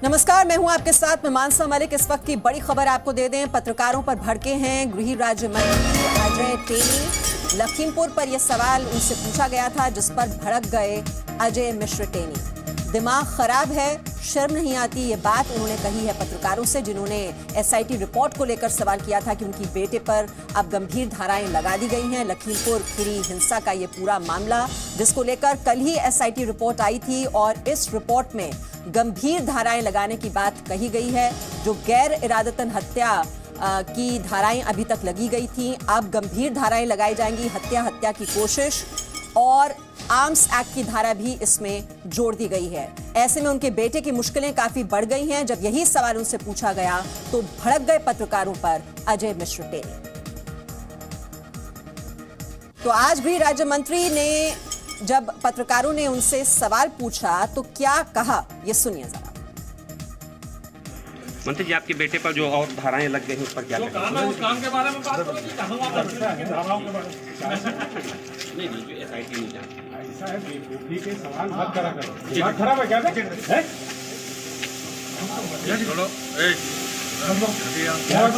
नमस्कार, मैं हूं आपके साथ में मानसा मलिक। इस वक्त की बड़ी खबर आपको दे दें। पत्रकारों पर भड़के हैं गृह राज्य मंत्री अजय टेनी। लखीमपुर पर यह सवाल उनसे पूछा गया था जिस पर भड़क गए अजय मिश्र टेनी। दिमाग खराब है, शर्म नहीं आती, ये बात उन्होंने कही है पत्रकारों से जिन्होंने एसआईटी रिपोर्ट को लेकर सवाल किया था कि उनकी बेटे पर अब गंभीर धाराएं लगा दी गई हैं। लखीमपुर खीरी हिंसा का ये पूरा मामला जिसको लेकर कल ही एसआईटी रिपोर्ट आई थी और इस रिपोर्ट में गंभीर धाराएं लगाने की बात कही गई है। जो गैर इरादतन हत्या की धाराएं अभी तक लगी गई थी, अब गंभीर धाराएं लगाई जाएंगी। हत्या की कोशिश और आर्म्स एक्ट की धारा भी इसमें जोड़ दी गई है। ऐसे में उनके बेटे की मुश्किलें काफी बढ़ गई हैं। जब यही सवाल उनसे पूछा गया तो भड़क गए पत्रकारों पर अजय मिश्र टेनी। तो आज भी राज्य मंत्री ने जब पत्रकारों ने उनसे सवाल पूछा तो क्या कहा, ये सुनिए जरा। मंत्री जी, आपके बेटे पर जो और धाराएं लग गई हैं उस पर क्या कहेंगे? उस काम के बारे में बात करो कि धाराओं के बारे में नहीं, जो एसआईटी नहीं जानती। ऐसा है, बेवकूफी के सवाल मत करा करो। दिमाग खराब है क्या? चलो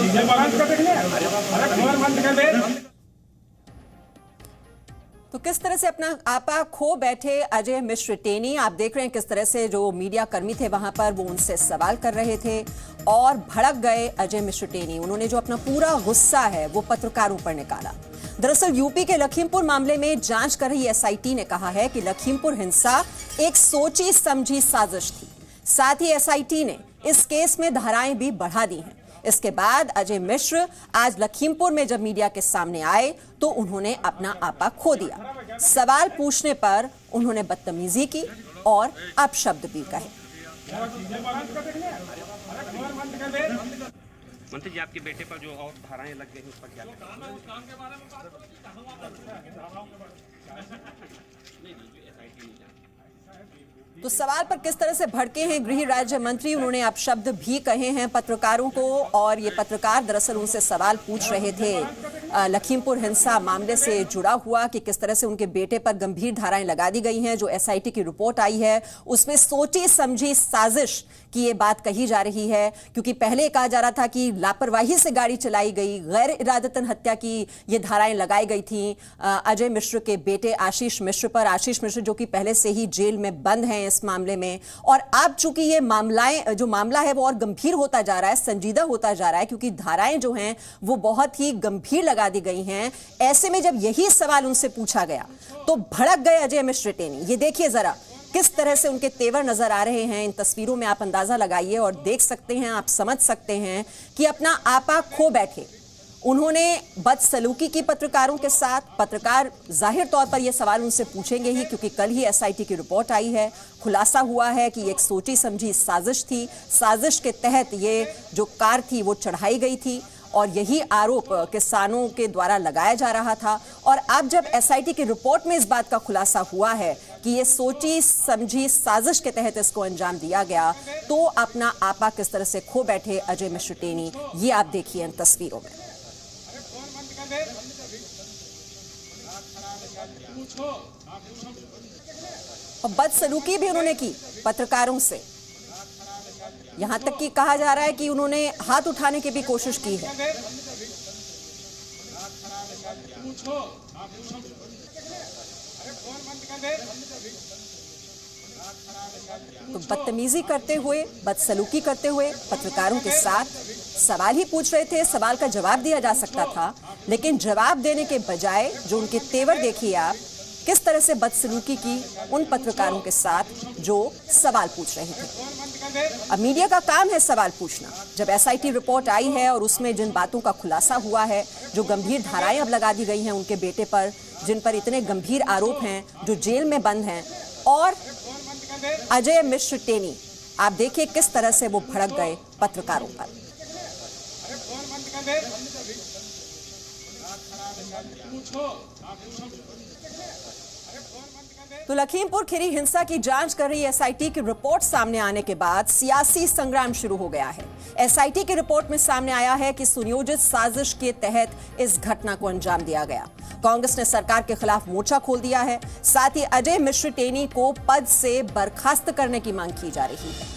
चीजें बात कर देंगे। अरे खबर बंद कर दे। तो किस तरह से अपना आपा खो बैठे अजय मिश्र टेनी। आप देख रहे हैं किस तरह से जो मीडिया कर्मी थे वहां पर वो उनसे सवाल कर रहे थे और भड़क गए अजय मिश्र टेनी। उन्होंने जो अपना पूरा गुस्सा है वो पत्रकारों पर निकाला। दरअसल यूपी के लखीमपुर मामले में जांच कर रही एसआईटी ने कहा है कि लखीमपुर हिंसा एक सोची समझी साजिश थी। साथ ही एसआईटी ने इस केस में धाराएं भी बढ़ा दी हैं। इसके बाद अजय मिश्र आज लखीमपुर में जब मीडिया के सामने आए तो उन्होंने अपना आपा खो दिया। सवाल पूछने पर उन्होंने बदतमीजी की और अपशब्द भी कहे। मंत्री जी, आपके बेटे पर जो और धाराएं लग गई हैं उस पर क्या कहेंगे? तो सवाल पर किस तरह से भड़के हैं गृह राज्य मंत्री, उन्होंने अपशब्द भी कहे हैं पत्रकारों को। और ये पत्रकार दरअसल उनसे सवाल पूछ रहे थे लखीमपुर हिंसा मामले से जुड़ा हुआ कि किस तरह से उनके बेटे पर गंभीर धाराएं लगा दी गई हैं। जो एसआईटी की रिपोर्ट आई है उसमें सोची समझी साजिश की ये बात कही जा रही है, क्योंकि पहले कहा जा रहा था कि लापरवाही से गाड़ी चलाई गई, गैर इरादतन हत्या की ये धाराएं लगाई गई थी अजय मिश्र के बेटे आशीष मिश्र पर। आशीष मिश्र जो कि पहले से ही जेल में बंद हैं इस मामले में। और अब चूंकि ये मामला है वो और गंभीर होता जा रहा है, संजीदा होता जा रहा है, क्योंकि धाराएं जो हैं वो बहुत ही गंभीर लगा दी गई हैं। ऐसे में जब यही सवाल उनसे पूछा गया तो भड़क गए अजय मिश्र टेनी। ये देखिए जरा किस तरह से उनके तेवर नजर आ रहे हैं। इन तस्वीरों में आप अंदाजा लगाइए और देख सकते हैं, आप समझ सकते हैं कि अपना आपा खो बैठे। उन्होंने बदसलूकी की पत्रकारों के साथ। पत्रकार जाहिर तौर पर यह सवाल उनसे पूछेंगे ही, क्योंकि कल ही एसआईटी की रिपोर्ट आई है। खुलासा हुआ है कि एक सोची समझी साजिश थी। साजिश के तहत ये जो कार थी वो चढ़ाई गई थी और यही आरोप किसानों के द्वारा लगाया जा रहा था। और अब जब एसआईटी की रिपोर्ट में इस बात का खुलासा हुआ है कि ये सोची समझी साजिश के तहत इसको अंजाम दिया गया, तो अपना आपा किस तरह से खो बैठे अजय मिश्र टेनी, ये आप देखिए इन तस्वीरों में। और बदसलूकी भी उन्होंने की पत्रकारों से। यहां तक कि कहा जा रहा है कि उन्होंने हाथ उठाने की भी कोशिश की है। तो बदतमीजी करते हुए, बदसलूकी करते हुए पत्रकारों के साथ सवाल ही पूछ रहे थे। सवाल का जवाब दिया जा सकता था, लेकिन जवाब देने के बजाय जो उनके तेवर देखिए आप, किस तरह से बदसलूकी की उन पत्रकारों के साथ जो सवाल पूछ रहे थे। अब मीडिया का काम है सवाल पूछना। जब एसआईटी रिपोर्ट आई है और उसमें जिन बातों का खुलासा हुआ है, जो गंभीर धाराएं अब लगा दी गई हैं उनके बेटे पर, जिन पर इतने गंभीर आरोप हैं, जो जेल में बंद हैं, और अजय मिश्र टेनी, आप देखिए किस तरह से वो भड़क गए पत्रकारों पर। तो लखीमपुर खीरी हिंसा की जांच कर रही एसआईटी की रिपोर्ट सामने आने के बाद सियासी संग्राम शुरू हो गया है। एसआईटी की रिपोर्ट में सामने आया है कि सुनियोजित साजिश के तहत इस घटना को अंजाम दिया गया। कांग्रेस ने सरकार के खिलाफ मोर्चा खोल दिया है। साथ ही अजय मिश्र टेनी को पद से बर्खास्त करने की मांग की जा रही है।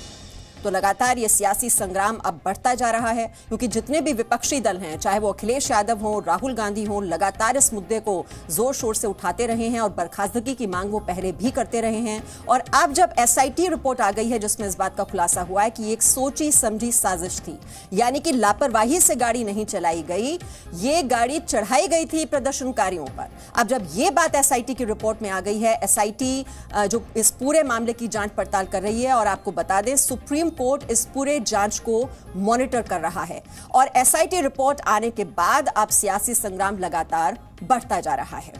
तो लगातार ये सियासी संग्राम अब बढ़ता जा रहा है, क्योंकि जितने भी विपक्षी दल हैं, चाहे वो अखिलेश यादव हो, राहुल गांधी हो, लगातार इस मुद्दे को जोर शोर से उठाते रहे हैं और बर्खास्तगी की मांग वो पहले भी करते रहे हैं। और अब जब एसआईटी रिपोर्ट आ गई है जिसमें इस बात का खुलासा हुआ है कि एक सोची समझी साजिश थी, यानी कि लापरवाही से गाड़ी नहीं चलाई गई, ये गाड़ी चढ़ाई गई थी प्रदर्शनकारियों पर। अब जब ये बात एसआईटी की रिपोर्ट में आ गई है, एसआईटी जो इस पूरे मामले की जांच पड़ताल कर रही है, और आपको बता दें सुप्रीम कोर्ट इस पूरे जांच को मॉनिटर कर रहा है, और एसआईटी रिपोर्ट आने के बाद अब सियासी संग्राम लगातार बढ़ता जा रहा है।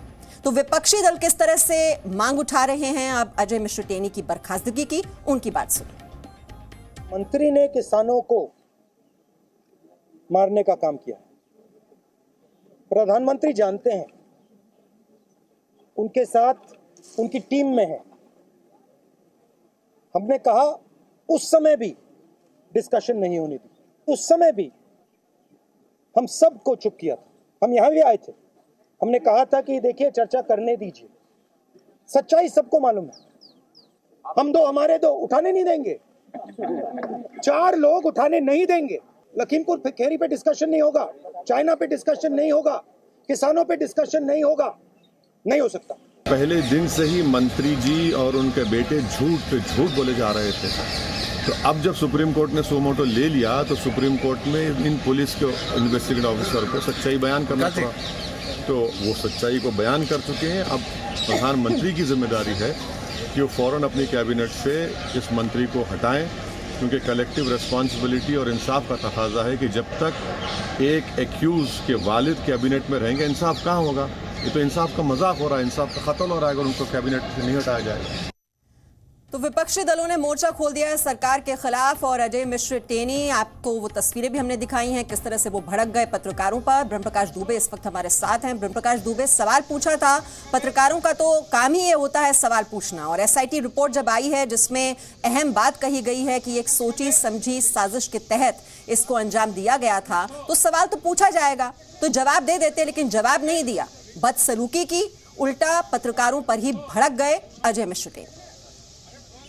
तो विपक्षी दल किस तरह से मांग उठा रहे हैं अब अजय मिश्र टेनी की बर्खास्तगी की, उनकी बात सुनिए। मंत्री ने किसानों को मारने का काम किया। प्रधानमंत्री जानते हैं, उनके साथ उनकी टीम में है। हमने कहा उस समय भी डिस्कशन नहीं होनी थी, उस समय भी हम सबको चुप किया था। हम यहां भी आए थे, हमने कहा था कि देखिए चर्चा करने दीजिए। सच्चाई सबको मालूम है, हम दो हमारे दो उठाने नहीं देंगे, 4 लोग उठाने नहीं देंगे। लखीमपुर खेरी पे डिस्कशन नहीं होगा, चाइना पे डिस्कशन नहीं होगा, किसानों पे डिस्कशन नहीं होगा, नहीं हो सकता। पहले दिन से ही मंत्री जी और उनके बेटे झूठ पे झूठ बोले जा रहे थे। तो अब जब सुप्रीम कोर्ट ने सुमोटो ले लिया तो सुप्रीम कोर्ट में इन पुलिस के इन्वेस्टिगेटिव ऑफिसर को सच्चाई बयान करना पड़ा। तो वो सच्चाई को बयान कर चुके हैं। अब प्रधानमंत्री की जिम्मेदारी है कि वो फौरन अपनी कैबिनेट से इस मंत्री को हटाएं, क्योंकि कलेक्टिव रिस्पॉन्सिबिलिटी और इंसाफ का तकाजा है कि जब तक एक एक्यूज के वालिद कैबिनेट में रहेंगे इंसाफ कहाँ होगा। ये तो इंसाफ का मजाक हो रहा है, इंसाफ का कत्ल हो रहा है अगर उनको कैबिनेट से नहीं हटाया जाएगा। तो विपक्षी दलों ने मोर्चा खोल दिया है सरकार के खिलाफ, और अजय मिश्र टेनी, आपको वो तस्वीरें भी हमने दिखाई हैं किस तरह से वो भड़क गए पत्रकारों पर। ब्रह्मप्रकाश दुबे इस वक्त हमारे साथ हैं। ब्रह्मप्रकाश दुबे, सवाल पूछा था, पत्रकारों का तो काम ही ये होता है सवाल पूछना, और एसआईटी रिपोर्ट जब आई है जिसमें अहम बात कही गई है कि एक सोची समझी साजिश के तहत इसको अंजाम दिया गया था, तो सवाल तो पूछा जाएगा, तो जवाब दे देते, लेकिन जवाब नहीं दिया, बदसलूकी की, उल्टा पत्रकारों पर ही भड़क गए अजय मिश्र टेनी।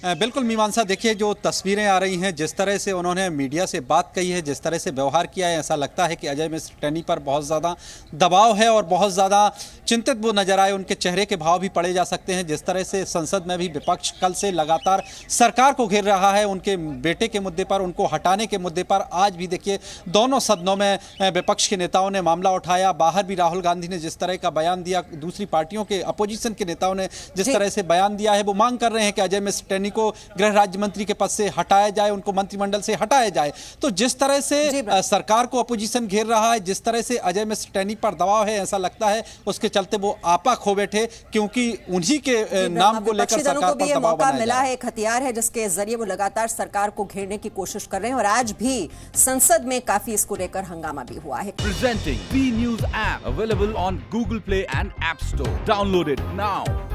बिल्कुल मीमांसा, देखिए जो तस्वीरें आ रही हैं, जिस तरह से उन्होंने मीडिया से बात कही है, जिस तरह से व्यवहार किया है, ऐसा लगता है कि अजय मिश्र टेनी पर बहुत ज़्यादा दबाव है और बहुत ज़्यादा चिंतित वो नजर आए। उनके चेहरे के भाव भी पढ़े जा सकते हैं। जिस तरह से संसद में भी विपक्ष कल से लगातार सरकार को घेर रहा है, उनके बेटे के मुद्दे पर, उनको हटाने के मुद्दे पर। आज भी देखिए दोनों सदनों में विपक्ष के नेताओं ने मामला उठाया। बाहर भी राहुल गांधी ने जिस तरह का बयान दिया, दूसरी पार्टियों के अपोजिशन के नेताओं ने जिस तरह से बयान दिया है, वो मांग कर रहे हैं कि अजय मिश्र टेनी को गृह राज्य मंत्री के पद से हटाया जाए, उनको मंत्रिमंडल से हटाया जाए। तो जिस तरह से सरकार को अपोजिशन घेर रहा है, जिस तरह से अजय मिश्र टेनी पर दबाव है, ऐसा लगता है उसके चलते वो आपा खो बैठे, क्योंकि उन्हीं के नाम को लेकर सरकार पर दबाव बनाया मिला है। एक हथियार है जिसके जरिए वो लगातार सरकार को घेरने की कोशिश कर रहे हैं, और आज भी संसद में काफी इसको लेकर हंगामा भी हुआ है। Presenting B News app available on Google Play and App Store. Download it now.